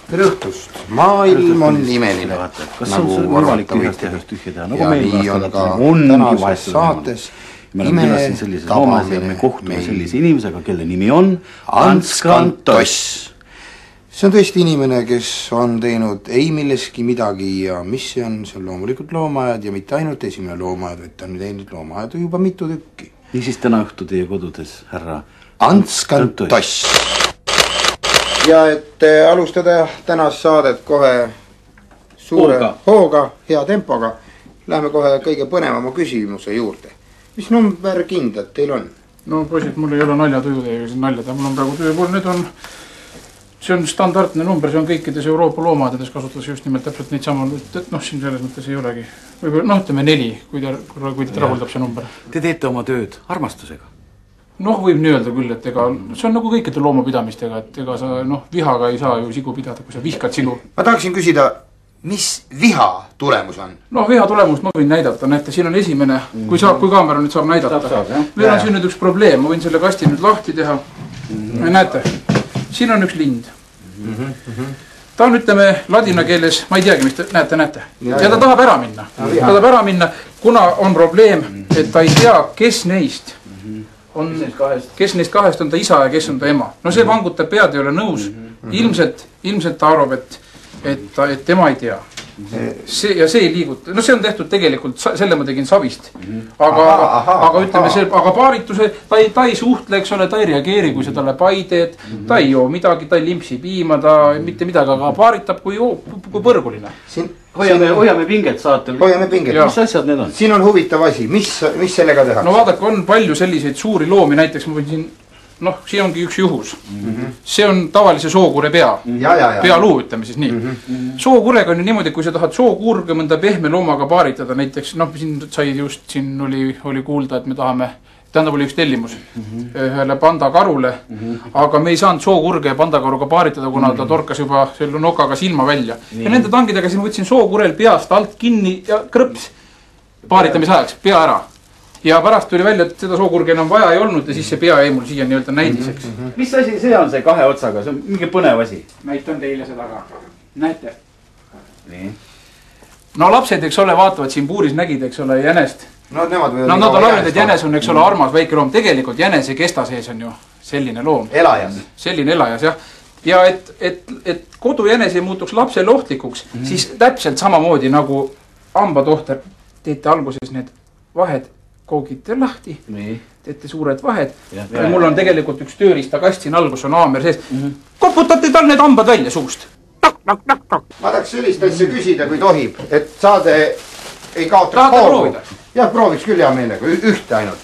tere õhtust, maailm on imeline. Kas on see võimalik ühest tühja teha? Ja nii on ka tänases saates ime tabamine me kohtume sellise inimesega, kelle nimi on Anskan Toss. See on tõesti inimene, kes on teinud ei milleski midagi ja mis see on loomulikult loomajad ja mitte ainult esimene loomajad, vaid ta on teinud loomajad juba mitu tükki. Nii siis täna õhtu teie kodudes, härra Anskan Toss. Ja et alustada tänast saadet kohe suure hooga, hea tempoga, läheme kohe kõige põnevama küsimuse juurde. Mis number kindlad teil on? No poisid, mul ei ole naljatuju teiega siin naljada, mul on praegu tööpool, see on standardne number, see on kõikides Euroopa loomades kasutatakse just nimelt täpselt neid sama, et siin selles mõttes ei olegi. Võib-olla, ütleme 4, kui te rahuldab see number. Te teete oma tööd armastusega? Võib nii öelda küll, et see on nagu kõikide loomapidamistega, et ega sa vihaga ei saa ju sigu pidada, kui sa vihkad sigu. Ma tahaksin küsida, mis viha tulemus on? Viha tulemust ma võin näidata, näete, siin on esimene, kui kaamera nüüd saab näidata. Meil on siin nüüd üks probleem, ma võin selle kasti nüüd lahti teha. Näete, siin on üks lind. Ta on, ütleme, ladina keeles, ma ei teagi, mis te näete. Ja ta tahab ära minna. Ta tahab ära minna, kuna on probleem, et ta ei tea, kes neist kahest on ta isa ja kes on ta ema. See vangutab pead, ei ole nõus. Ilmselt ta arvab, et tema ei tea. Ja see ei liiguta. See on tehtud tegelikult, selle ma tegin savist. Aga ütleme, aga paarituse, ta ei suhtle, eks ole, ta ei reageeri, kui sa talle pai teed, ta ei joo midagi, ta ei limpsi piima, ta mitte midagi, aga paaritab kui põrguline. Hoiame pinget saatel. Hoiame pinget. Mis asjad need on? Siin on huvitav asi. Mis sellega tehakse? Vaadake, on palju selliseid suuri loomi. Näiteks ma võin siin, siin ongi üks juhus. See on tavalise sookure pea. Pealuu, ütleme siis nii. Sookurega on ju niimoodi, kui sa tahad sookurge mõnda pehme loomaga paaritada. Näiteks, siin oli kuulda, et me tahame, tähendab oli üks tellimus ühele pandakarule, aga me ei saanud sookurge pandakaruga paaritada, kuna ta torkas juba selle nokaga silma välja. Ja nende tangidega siin võtsin sookurel peast alt kinni ja krõps paaritamise ajaks, pea ära. Ja pärast tuli välja, et seda sookurge enam vaja ei olnud ja siis see pea jäi mul siia nii-öelda näidiseks. Mis asi see on, see 2 otsaga? See on mingi põnev asi. Näitan teile seda ka. Näete? Nii. Lapsed, eks ole, vaatavad siin puuris nägid, eks ole, jänest. Nad on arvanud, et jänes on, eks ole, armas väike loom. Tegelikult jänese kesta sees on ju selline loom. Elajas. Selline elajas, jah. Ja et kodujänes ei muutuks lapsele ohtlikuks, siis täpselt samamoodi nagu hambatohter teete alguses need vahed, koogite lahti, teete suured vahed. Ja mul on tegelikult üks tööriistakast siin algus on haamer sees. Koputate tal need hambad välja suust. Ma tahaks sellist asja küsida, kui tohib, et saade ei kaotaks hoogu. Jah, prooviks küll hea meelega, ühte ainult.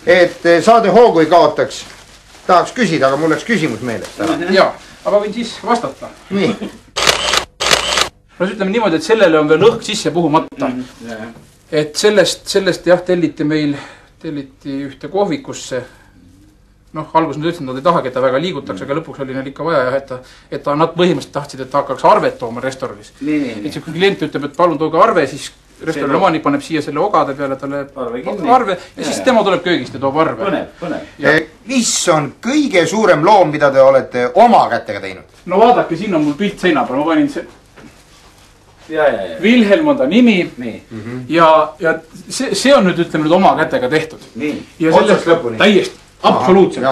Et saade hoogu ei kaotaks, tahaks küsida, aga mul läks küsimus meelest. Jaa, aga võin siis vastata. Nii. Ütleme niimoodi, et sellele on veel õhk sisse puhumata. Et sellest jah, telliti ühte kohvikusse. Algus nüüd ütlesin, nad ei tahagi, et ta väga liigutaks, aga lõpuks oli neil ikka vaja, et nad põhimõtteliselt tahtsid, et ta hakkaks arvet tooma restoranis. Et see klient ütleb, et palun tooge arve, siis restorani omanik paneb siia selle ogade peale talle arve ja siis tema tuleb köögist ja toob arve. Põnev. Mis on kõige suurem loom, mida te olete oma kätega teinud? Vaadake, siin on mul pilt seina peal, ma panin see. Vilhelm on ta nimi ja see on nüüd, ütleme nüüd oma kätega tehtud. Ja otsast lõpuni? Täiesti, absoluutselt.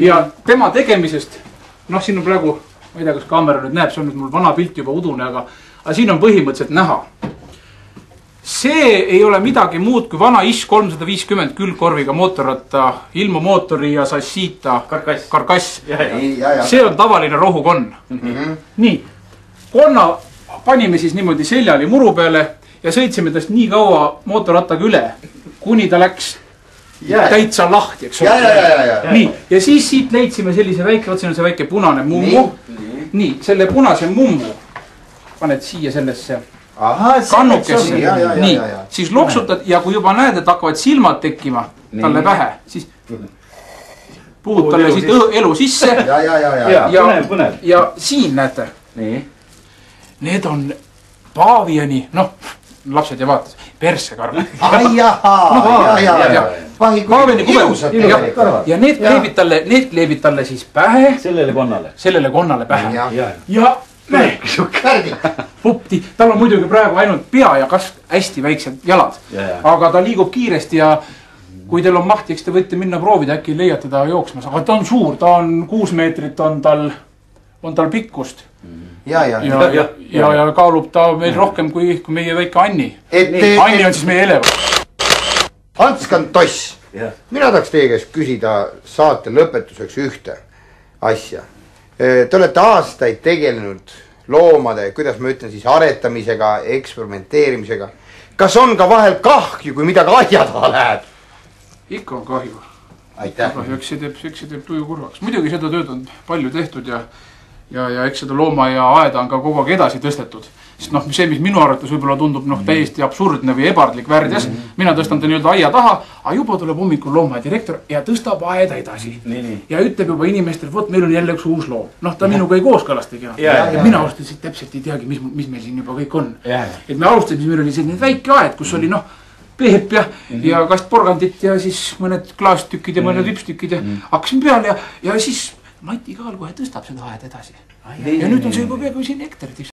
Ja tema tegemisest, siin on praegu, ma ei tea, kas kaamera nüüd näeb, see on nüüd mul vana pilt juba udune, aga siin on põhimõtteliselt näha. See ei ole midagi muud kui vana IS 350 külgkorviga mootorratta, ilma mootori ja sassiita karkass. See on tavaline rohukonn. Nii, konna panime siis niimoodi seljali muru peale ja sõitsime tast nii kaua mootorrattaga üle, kuni ta läks täitsa lahti, eks ole. Nii, ja siis siit leidsime sellise väike, otsin on see väike punane mummu. Nii, selle punase mummu paned siia sellesse kannukesse, nii, siis loksutad ja kui juba näed, et hakkavad silmad tekkima talle pähe, siis puhud talle siit elu sisse ja siin näete, need on paaviani, lapsed ja vaatas, persekarv. Ja need kleebid talle siis pähe. Sellele konnale pähe. Ja Pärdik. Pupti, tal on muidugi praegu ainult pea ja kasv hästi väiksed jalad. Aga ta liigub kiiresti ja kui teil on mahti, eks te võite minna proovida, äkki leiate ta jooksmas. Aga ta on suur, ta on 6 meetrit on tal pikkust. Ja kaalub ta meil rohkem kui meie väike Anni. Anni on siis meie elevant. Anskan Toss, mina tahaks teie käest küsida saate lõpetuseks ühte asja. Te olete aastaid tegelenud loomade, kuidas ma ütlen siis, aretamisega, eksperimenteerimisega. Kas on ka vahel kahju, kui midagi aia taha läheb? Ikka on kahju. Aitäh. Eks see teeb tuju kurvaks. Muidugi seda tööd on palju tehtud ja eks seda looma ja aeda on ka kogu aeg edasi tõstetud. Sest see, mis minu arvates võib-olla tundub täiesti absurdne või ebardlik värdjas. Mina tõstan ta nii-öelda aia taha, aga juba tuleb hommikul looma direktor ja tõstab aeda edasi. Ja ütleb juba inimestel, vot meil on jälle üks uus loom. Ta minuga ei kooskõlastagi. Mina alustasin täpselt ei teagi, mis meil siin juba kõik on. Et me alustasime, meil oli selline väike aed, kus oli Peep ja kast porgandit ja siis mõned klaastükid ja mõned ripstükid ja hakkasin peale ja siis Mati Kaal kohe tõstab seda aed edasi. Ja nüüd on see juba peaaegu siin hektarid.